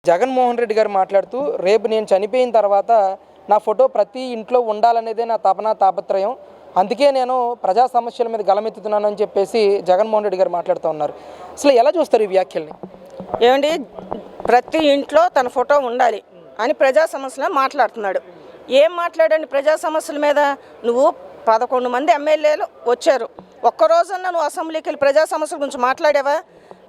జగన్మోహన్ రెడ్డి గారు మాట్లాడుతూ రేపు నేను చనిపోయిన తర్వాత నా ఫోటో ప్రతి ఇంట్లో ఉండాలనేదే నా తాపత్రయం, అందుకే నేను ప్రజా సమస్యల మీద గలమెత్తుతున్నాను అని చెప్పేసి జగన్మోహన్ రెడ్డి గారు మాట్లాడుతూ ఉన్నారు. అసలు ఎలా చూస్తారు ఈ వ్యాఖ్యల్ని? ఏమండి, ప్రతి ఇంట్లో తన ఫోటో ఉండాలి అని ప్రజా సమస్యలు మాట్లాడుతున్నాడు. ఏం మాట్లాడండి ప్రజా సమస్యల మీద? నువ్వు 11 మంది ఎమ్మెల్యేలు వచ్చారు, ఒక్కరోజన్నా నువ్వు అసెంబ్లీకి వెళ్ళి ప్రజా సమస్యల గురించి మాట్లాడావా?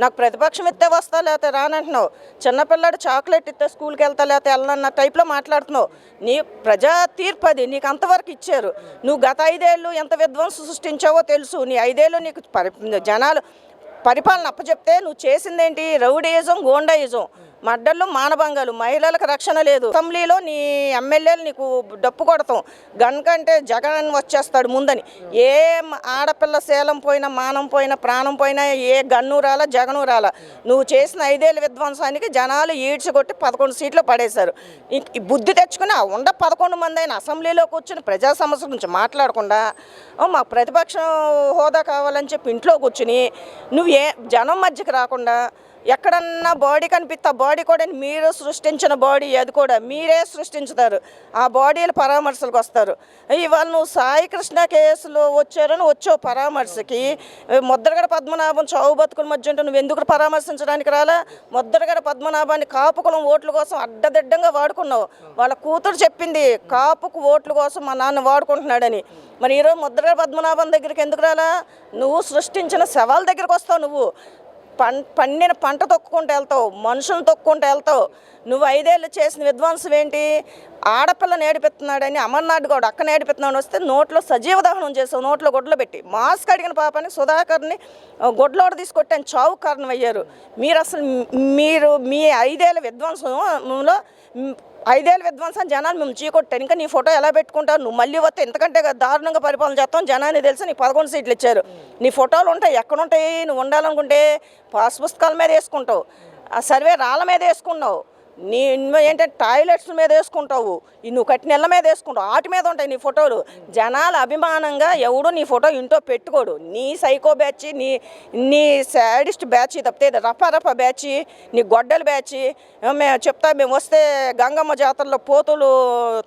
నాకు ప్రతిపక్షం ఇస్తే వస్తా లేకపోతే రానంటున్నావు. చిన్నపిల్లాడు చాక్లెట్ ఇస్తే స్కూల్కి వెళ్తా లేకపోతే వెళ్ళనన్న టైప్లో మాట్లాడుతున్నావు. నీ ప్రజా తీర్పు అది, నీకు అంతవరకు ఇచ్చారు. నువ్వు గత 5 ఏళ్ళు ఎంత విధ్వంసం సృష్టించావో తెలుసు. నీ 5 ఏళ్ళు నీకు జనాలు పరిపాలన అప్పచెప్తే నువ్వు చేసిందేంటి? రౌడీయిజం, గోండాయిజం, మడ్డళ్ళు, మానభంగాలు, మహిళలకు రక్షణ లేదు. అసెంబ్లీలో నీ ఎమ్మెల్యేలు నీకు డప్పు కొడతాం, గన్ కంటే జగన్ వచ్చేస్తాడు ముందని. ఏ ఆడపిల్ల శీలం పోయినా, మానం పోయినా, ప్రాణం పోయినా ఏ గన్ను రాలా, జగను రాలా. నువ్వు చేసిన 5 ఏళ్ళ విధ్వంసానికి జనాలు ఈడ్చికొట్టి 11 సీట్లు పడేశారు. బుద్ధి తెచ్చుకుని ఉండ 11 మంది అయినా అసెంబ్లీలో కూర్చుని ప్రజా సమస్యల గురించి మాట్లాడకుండా మాకు ప్రతిపక్షం హోదా కావాలని చెప్పి ఇంట్లో కూర్చుని నువ్వు జనం మధ్యకి రాకుండా ఎక్కడన్నా బాడీ కనిపిస్తే ఆ బాడీ కూడా మీరు సృష్టించిన బాడీ, అది కూడా మీరే సృష్టించుతారు. ఆ బాడీలు పరామర్శలకు వస్తారు. ఇవాళ నువ్వు సాయి కృష్ణ కేసులో వచ్చావు పరామర్శకి. ముద్రగడ పద్మనాభం చావు బతుకుల మధ్య ఉంటే నువ్వు ఎందుకు పరామర్శించడానికి రాలా? ముద్రగడ పద్మనాభాన్ని కాపుకులం ఓట్ల కోసం అడ్డదిడ్డంగా వాడుకున్నావు. వాళ్ళ కూతురు చెప్పింది కాపుకు ఓట్ల కోసం మా నాన్న వాడుకుంటున్నాడని. మరి ఈరోజు ముద్రగడ పద్మనాభం దగ్గరికి ఎందుకు రాలా? నువ్వు సృష్టించిన శవాల దగ్గరికి వస్తావు. నువ్వు పండిన పంట తొక్కుంటూ వెళ్తావు, మనుషులను తొక్కుంటూ వెళ్తావు. నువ్వు 5 ఏళ్ళు చేసిన విధ్వంసం ఏంటి? ఆడపిల్ల నేడిపెత్తున్నాడని అమర్నాథ్ గౌడ్ అక్క నేడిపెత్తున్నాడని వస్తే నోట్లో సజీవ దహనం చేసావు, నోట్లో గొడ్లు పెట్టి. మాస్క్ అడిగిన పాపానికి సుధాకర్ని గొడ్లోడ తీసుకొట్టాను చావు కారణం అయ్యారు మీరు. అసలు మీ 5 ఏళ్ళ విధ్వంసంలో 5 ఏళ్ళ విధ్వంసం జనాలు మేము చీకొట్టాను. ఇంకా నీ ఫోటో ఎలా పెట్టుకుంటావు? నువ్వు మళ్ళీ వస్తే ఎంతకంటే దారుణంగా పరిపాలన చేస్తాం జనాన్ని తెలిసి నీకు 11 సీట్లు ఇచ్చారు. నీ ఫోటోలు ఉంటాయి, ఎక్కడుంటాయి? నువ్వు ఉండాలనుకుంటే పాస్ పుస్తకాల మీద వేసుకుంటావు, ఆ సర్వే రాళ్ళ మీద వేసుకున్నావు, నీ ఏంటంటే టాయిలెట్స్ మీద వేసుకుంటావు, నువ్వు కట్టిన నెల మీద వేసుకుంటావు, వాటి మీద ఉంటాయి నీ ఫోటోలు. జనాల అభిమానంగా ఎవడు నీ ఫోటో ఇంట్లో పెట్టుకోడు. నీ సైకో బ్యాచ్, నీ సాడిస్ట్ బ్యాచ్ తప్పితే రఫ బ్యాచ్, నీ గొడ్డల బ్యాచ్. మేము వస్తే గంగమ్మ జాతరలో పోతులు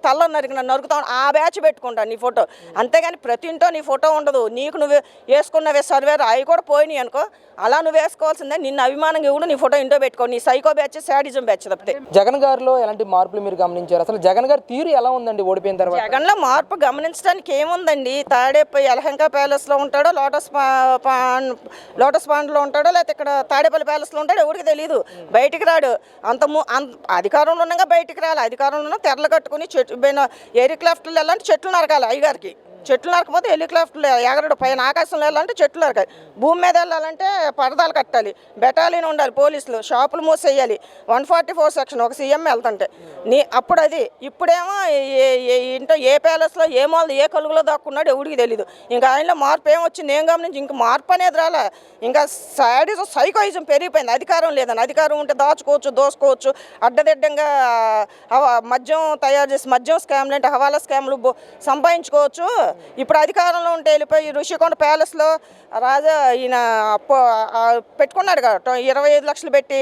తల్ల నరుకుతాం, ఆ బ్యాచ్ పెట్టుకుంటాను నీ ఫోటో. అంతేగాని ప్రతి ఇంట్లో నీ ఫోటో ఉండదు. నీకు నువ్వు వేసుకున్నవే సర్వేరు అవి కూడా పోయినాయి అనుకో, అలా నువ్వు వేసుకోవాల్సిందే. నిన్ను అభిమానంగా ఎవడు నీ ఫోటో ఇంట్లో పెట్టుకో. నీ సైకో బ్యాచ్, సాడిజం బ్యాచ్ తప్పితే. జగన్ గారిలో ఎలాంటి మార్పులు మీరు గమనించారు? అసలు జగన్ గారి తీరు ఎలా ఉందండి ఓడిపోయిన తర్వాత? జగన్లో మార్పు గమనించడానికి ఏముందండి? తాడేపల్లి యలహంక ప్యాలెస్లో ఉంటాడో, లోటస్ పాండ్లో ఉంటాడో, లేకపోతే ఇక్కడ తాడేపల్లి ప్యాలెస్లో ఉంటాడో ఎవరికి తెలియదు. బయటికి రాడు. అధికారంలో ఉండగా బయటికి రాలి. అధికారంలో తెరలు కట్టుకుని ఎయిర్క్రాఫ్ట్లు వెళ్ళాలంటే చెట్లు నరకాలి అయ్యగారికి. చెట్లు నరకపోతే హెలికాప్టర్లు ఎగరడు. పైన ఆకాశంలో వెళ్ళాలంటే చెట్లు నరకాలి. భూమి మీద వెళ్ళాలంటే పరదాలు కట్టాలి. బెటాలియన్ ఉండాలి, పోలీసులు, షాపులు మూసేయాలి. 144 సెక్షన్ ఒక సీఎం వెళ్తుంటే అప్పుడు అది. ఇప్పుడేమో ఇంట్లో ఏ ప్యాలెస్లో ఏ మాల్ ఏ కలుగులో దాక్కున్నాడు ఎవడికి తెలీదు. ఇంకా ఆయనలో మార్పు ఏమొచ్చింది ఏం గమనించి? ఇంక మార్పు అనేది రాలే. ఇంకా సాడిజం, సైకోయిజం పెరిగిపోయింది. అధికారం లేదని. అధికారం ఉంటే దాచుకోవచ్చు, దోసుకోవచ్చు, అడ్డదిడ్డంగా మద్యం తయారు చేసి మద్యం స్కామ్లు అంటే హవాలా స్కామ్లు సంపాదించుకోవచ్చు. ఇప్పుడు అధికారంలో ఉంటే వెళ్ళిపోయి ఋషికొండ ప్యాలెస్లో ఈయన పెట్టుకున్నాడు కదా 25 లక్షలు పెట్టి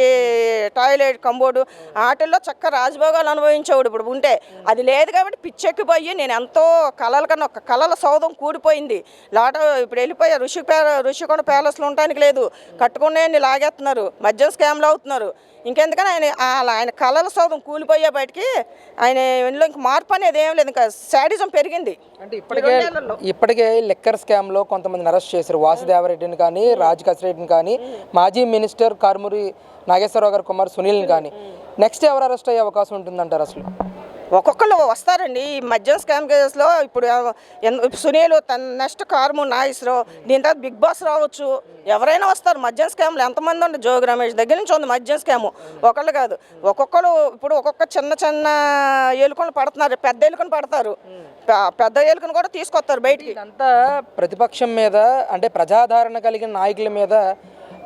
టాయిలెట్, కంబోర్డు, వాటిల్లో చక్క రాజభోగాలు అనుభవించేవాడు. ఇప్పుడు ఉంటే అది లేదు కాబట్టి పిచ్చెక్కిపోయి నేను ఎంతో కళల కన్నా ఒక కళల సౌధం కూడిపోయింది. ఇప్పుడు వెళ్ళిపోయా ఋషికొండ ప్యాలెస్లో ఉండడానికి లేదు. కట్టుకునే లాగేస్తున్నారు, మద్యం స్కామ్లు అవుతున్నారు. ఇంకెందుకని ఆయన కళల సౌధం కూలిపోయే బయటికి ఆయన ఇంట్లో ఇంక మార్పు అనేది ఏం లేదు. ఇంకా సాడిజం పెరిగింది. అంటే ఇప్పటికే లిక్కర్ స్కామ్లో కొంతమందిని అరెస్ట్ చేశారు. వాసుదేవరెడ్డిని కానీ, రాజకేశ్వరరెడ్డిని కానీ, మాజీ మినిస్టర్ కారుమూరి నాగేశ్వరరావు గారి కుమార్ సునీల్ని కానీ. నెక్స్ట్ ఎవరు అరెస్ట్ అయ్యే అవకాశం ఉంటుందంటారు? అసలు ఒక్కొక్కరు వస్తారండి ఈ మద్యం స్కామ్ కేసులో. ఇప్పుడు సునీల్, నెక్స్ట్ కారుమూరి నాగేశ్వరరావు, దీని తర్వాత బిగ్ బాస్ రావచ్చు, ఎవరైనా వస్తారు. మద్యం స్కామ్లు ఎంతమంది ఉంది? జోగి రమేష్ దగ్గర నుంచి ఉంది మద్యం స్కాము. ఒకళ్ళు కాదు, ఒక్కొక్కరు. ఇప్పుడు ఒక్కొక్క చిన్న ఎలుకలు పడుతున్నారు, పెద్ద ఎలుకను పడతారు, పెద్ద ఎలుకను కూడా తీసుకొస్తారు బయటికి. అంతా ప్రతిపక్షం మీద అంటే ప్రజాదరణ కలిగిన నాయకుల మీద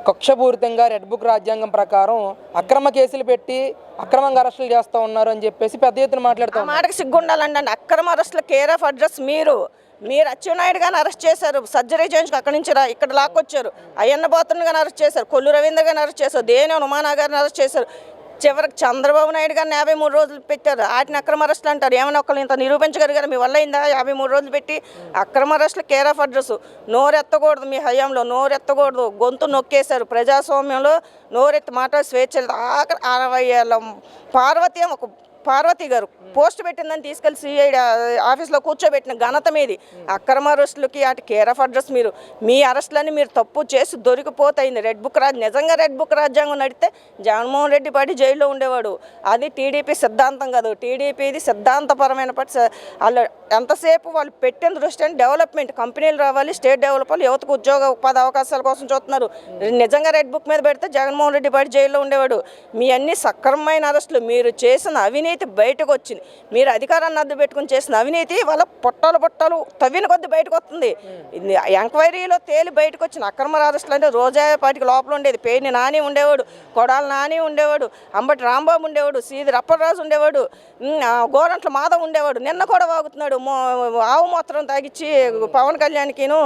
కక్షపూరితంగా రెడ్ బుక్ రాజ్యాంగం ప్రకారం అక్రమ కేసులు పెట్టి అక్రమంగా అరెస్టులు చేస్తూ ఉన్నారు అని చెప్పేసి పెద్ద ఎత్తున మాట్లాడుతూ మాటకి సిగ్గుండాలండి. అక్రమ అరెస్టుల కేర్ ఆఫ్ అడ్రస్ మీరు అచ్చెన్నాయుడు గారిని అరెస్ట్ చేశారు. సర్జరీ చేయించుకు అక్కడి నుంచి ఇక్కడ లాక్కొచ్చారు. అయ్యన్న బాతుని గారిని అరెస్ట్ చేశారు. కొల్లు రవీంద్ర గారిని అరెస్ట్ చేశారు. దేని ఉమానా గారిని అరెస్ట్ చేశారు. చివరికి చంద్రబాబు నాయుడు గారిని 53 రోజులు పెట్టారు. వాటిని అక్రమ అరెస్టులు అంటారు. ఏమైనా ఒకళ్ళు ఇంత నిరూపించగలిగారు? మీ వల్ల అయిందా? 53 రోజులు పెట్టి అక్రమ అరెస్టులు కేర్ ఆఫ్ అడ్రస్. నోరెత్తకూడదు, మీ హయాంలో నోరెత్తకూడదు. గొంతు నొక్కేశారు. ప్రజాస్వామ్యంలో నోరెత్తి మాట స్వేచ్ఛ లేదు. ఆఖరి 60 ఏళ్ళ పార్వతి గారు పోస్ట్ పెట్టిందని తీసుకెళ్లి సిఐడి ఆఫీస్లో కూర్చోబెట్టిన ఘనత మీది. అక్రమ అరెస్టులకి అటు కేర్ ఆఫ్ అడ్రస్. మీ అరెస్టులన్నీ మీరు తప్పు చేసి దొరికిపోతాయింది. నిజంగా రెడ్ బుక్ రాజ్యాంగం నడితే జగన్మోహన్ రెడ్డి పార్టీ జైల్లో ఉండేవాడు. అది టీడీపీ సిద్ధాంతం కాదు. టీడీపీది సిద్ధాంతపరమైన వాళ్ళు ఎంతసేపు వాళ్ళు పెట్టిన దృష్టి అంటే డెవలప్మెంట్, కంపెనీలు రావాలి, స్టేట్ డెవలప్, యువతకు ఉద్యోగ ఉపాధి అవకాశాల కోసం చూస్తున్నారు. నిజంగా రెడ్ బుక్ మీద పెడితే జగన్మోహన్ రెడ్డి పార్టీ జైల్లో ఉండేవాడు. మీ అన్ని సక్రమమైన అరెస్టులు, మీరు చేసిన అవినీతి బయటకు వచ్చింది. మీరు అధికారాన్ని అడ్డు పెట్టుకుని చేసిన అవినీతి వాళ్ళ పొట్టాలు తవ్విన కొద్ది బయటకు వస్తుంది. ఎంక్వైరీలో తేలి బయటకు వచ్చిన అక్రమ అరెస్టులు అంటే రోజా పార్టీకి లోపల ఉండేది. పేరుని నాని ఉండేవాడు, కొడాల నాని ఉండేవాడు, అంబటి రాంబాబు ఉండేవాడు, సీది రప్పరాజు ఉండేవాడు, గోరంట్ల మాధవ్ ఉండేవాడు. నిన్న కూడా వాగుతున్నాడు ఆవు మూత్రం తాగిచ్చి పవన్ కళ్యాణ్కిను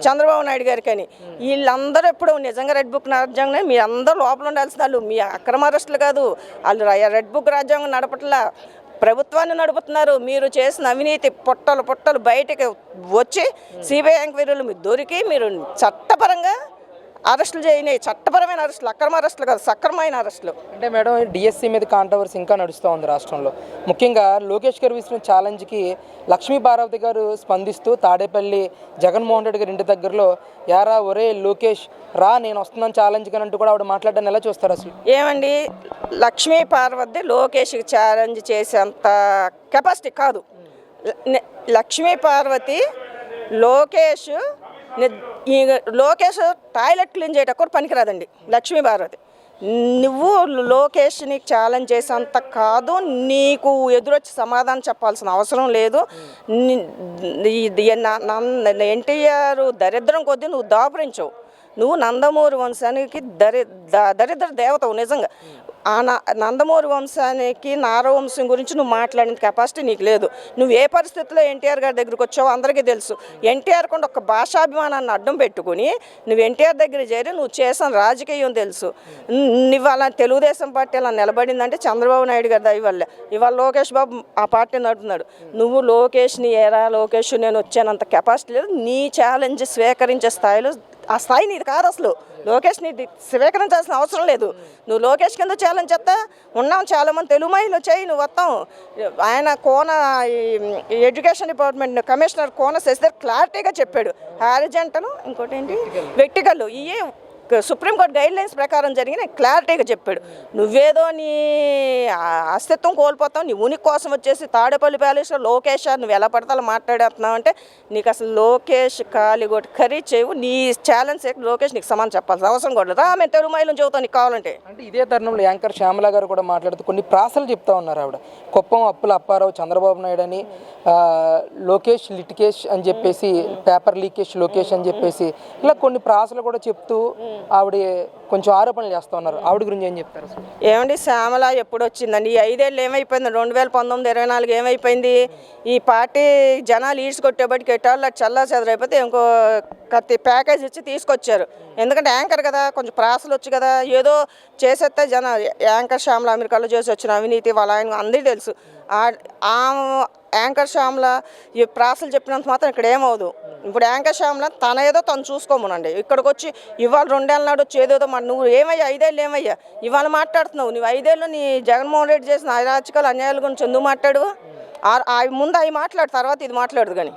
చంద్రబాబు నాయుడు గారికి అని. వీళ్ళందరూ ఎప్పుడు నిజంగా రెడ్ బుక్ రాజ్యాంగం మీరు అందరూ లోపల ఉండాల్సిన వాళ్ళు. మీ అక్రమ అరెస్టులు కాదు, వాళ్ళు రెడ్ బుక్ రాజ్యాంగం నడపట్లా, ప్రభుత్వాన్ని నడుపుతున్నారు. మీరు చేసిన అవినీతి పొట్టలు బయటకు వచ్చి సిబిఐ ఎంక్వైరీలు మీరు దొరికి మీరు చట్టపరంగా అరెస్టులు చేయని. చట్టపరమైన అరెస్టులు, అక్రమ అరెస్టులు కాదు, సక్రమైన అరెస్టులు. అంటే మేడం, డిఎస్సి మీద కాంట్రవర్సీ ఇంకా నడుస్తూ ఉంది రాష్ట్రంలో. ముఖ్యంగా లోకేష్ గారు విసిన ఛాలెంజ్కి లక్ష్మీ పార్వతి గారు స్పందిస్తూ తాడేపల్లి జగన్మోహన్ రెడ్డి గారి ఇంటి దగ్గరలో యారా ఒరే లోకేష్ రా నేను వస్తున్నాను ఛాలెంజ్ అని అంటూ కూడా ఆవిడ మాట్లాడడాన్ని ఎలా చూస్తారు అసలు? ఏమండి, లక్ష్మీ పార్వతి లోకేష్కి ఛాలెంజ్ చేసేంత కెపాసిటీ కాదు. లక్ష్మీ పార్వతి లోకేష్ టాయిలెట్ క్లీన్ చేయటప్పుడు పనికిరాదండి. లక్ష్మీ పార్వతి నువ్వు లోకేష్ని ఛాలెంజ్ చేసేంత కాదు. నీకు ఎదురొచ్చి సమాధానం చెప్పాల్సిన అవసరం లేదు. ఎన్టీఆర్ దరిద్రం కొద్దీ నువ్వు దాపురించవు. నువ్వు నందమూరి వంశానికి దరిద్ర దేవతవు నిజంగా. ఆ నందమూరి వంశానికి నారవంశం గురించి నువ్వు మాట్లాడిన కెపాసిటీ నీకు లేదు. నువ్వు ఏ పరిస్థితుల్లో ఎన్టీఆర్ గారి దగ్గరికి వచ్చావో అందరికీ తెలుసు. ఎన్టీఆర్ కొండ ఒక భాషాభిమానాన్ని అడ్డం పెట్టుకుని నువ్వు ఎన్టీఆర్ దగ్గర చేరి నువ్వు చేసిన రాజకీయం తెలుసు. నువ్వు అలా తెలుగుదేశం పార్టీ అలా నిలబడిందంటే చంద్రబాబు నాయుడు గారి దయ వల్లే. ఇవాళ లోకేష్ బాబు ఆ పార్టీ నడుపుతున్నాడు. నువ్వు లోకేష్ని లోకేష్ నేను వచ్చానంత కెపాసిటీ లేదు. నీ ఛాలెంజ్ స్వీకరించే స్థాయిలో ఆ స్థాయి నీది కాదు. అసలు లోకేష్ని స్వీకరించాల్సిన అవసరం లేదు. నువ్వు లోకేష్ కింద ఛాలెంజ్ చేస్తా ఉన్నాం. చాలామంది తెలుగు మహిళలు వచ్చాయి, నువ్వు వస్తాం. ఆయన కోన ఎడ్యుకేషన్ డిపార్ట్మెంట్ కమిషనర్ కోన శశిధర్ క్లారిటీగా చెప్పాడు. హారిజంటల్ ఇంకోటి ఏంటి వెర్టికల్ ఇవే సుప్రీంకోర్టు గైడ్ లైన్స్ ప్రకారం జరిగిన క్లారిటీగా చెప్పాడు. నువ్వేదో నీ అస్తిత్వం కోల్పోతావు. నీ ఉనికి కోసం వచ్చేసి తాడేపల్లి ప్యాలెస్లో లోకేష్ నువ్వు ఎలా పడతా మాట్లాడేస్తున్నావు అంటే నీకు అసలు లోకేష్ కాలిగొట్టి ఖరీదు చేయవు. నీ ఛాలెంజ్ లోకేష్ నీకు సమానం చెప్పాల్సిన అవసరం కూడా రా. మేము తెలుగు మహిళను చెబుతాను నీకు కావాలంటే. అంటే ఇదే తరుణంలో యాంకర్ శ్యామల గారు కూడా మాట్లాడుతూ కొన్ని ప్రాసలు చెప్తా ఉన్నారు. ఆవిడ కుప్పం అప్పుల అప్పారావు చంద్రబాబు నాయుడు అని, లోకేష్ లిటికేష్ అని చెప్పేసి, పేపర్ లీకేష్ లోకేష్ అని చెప్పేసి ఇలా కొన్ని ప్రాసలు కూడా చెప్తూ ఆవిడ కొంచెం ఆరోపణలు చేస్తూ ఉన్నారు. ఆవిడ గురించి ఏం చెప్తారు? ఏమండి, శ్యామల ఎప్పుడు వచ్చిందండి? ఈ 5 ఏళ్ళు ఏమైపోయింది? 2019-24 ఏమైపోయింది? ఈ పార్టీ జనాలు ఈడ్చుకొట్టేబట్టి ఎటాళ్ళు చల్లా చెదరైపోతే ఇంకో ప్యాకేజ్ ఇచ్చి తీసుకొచ్చారు. ఎందుకంటే యాంకర్ కదా, కొంచెం ప్రాసలు వచ్చు కదా, ఏదో చేసేస్తే యాంకర్ శ్యామల అమెరికాలో చేసి వచ్చిన అవినీతి వాళ్ళ ఆయన అందరికీ తెలుసు. ఆ యాంకర్ శ్యామల ఈ ప్రాసలు చెప్పినంత మాత్రం ఇక్కడ ఏమవుదు. ఇప్పుడు యాంకర్ శ్యామల తన ఏదో తను చూసుకోమనండి. ఇక్కడికి వచ్చి ఇవాళ 2 ఏళ్ళ నాడు వచ్చి ఏదేదో నువ్వు ఏమయ్యా 5 ఏళ్ళు ఏమయ్యా ఇవాళ మాట్లాడుతున్నావు? నువ్వు 5 ఏళ్ళు నీ జగన్మోహన్ రెడ్డి చేసిన అరాచకాలు అన్యాయాల గురించి ఎందుకు మాట్లాడు? ముందు అవి మాట్లాడు, తర్వాత ఇది మాట్లాడదు కానీ.